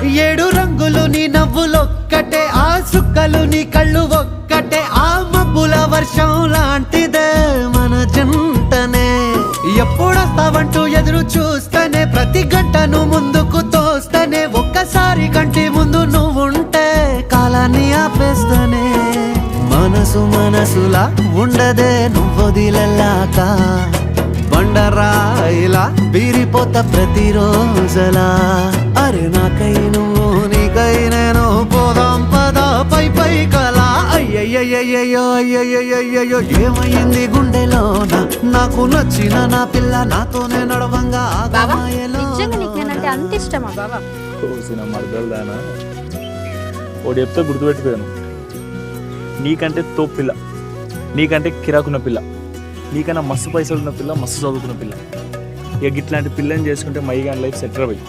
ఏడు రంగులు నీ నవ్వులొక్కటే, ఆ సుక్కలు నీ కళ్ళు ఒక్కటే, ఆ మబ్బుల వర్షం లాంటిదే మన జంటనే. ఎప్పుడొస్తావంటూ ఎదురు చూస్తేనే, ప్రతి గంటను ముందుకు తోస్తేనే, ఒక్కసారి కంటి ముందు నువ్వుంటే కాలాన్ని ఆపేస్తేనే. మనసులా ఉండదే నువ్వొదిలెళ్ళాక, బండరాయిలా బీరిపోత ప్రతిరోజలా. అరే నాకై నువ్వు నీకై నేను, పోదాం పద పై పై కలా. అయ్యయ్యయ్యో అయ్యయ్యయ్యో ఏమైంది గుండెలోన, నాకు నచ్చిన నా పిల్ల నాతోనే నడవంగా అంత ఇష్టమా బాబా? మరదలుదానా ఒకటి చెప్తే గుర్తుపెట్టుకోను, నీకంటే తోపు పిల్ల, నీకంటే కిరాకున్న పిల్ల, నీకన్నా మస్తు పైసలు ఉన్న పిల్ల, మస్తు చదువుకున్న పిల్ల. ఇక ఇట్లాంటి పిల్లని చేసుకుంటే మైగాన్ లైఫ్ సెటిల్ అయ్యి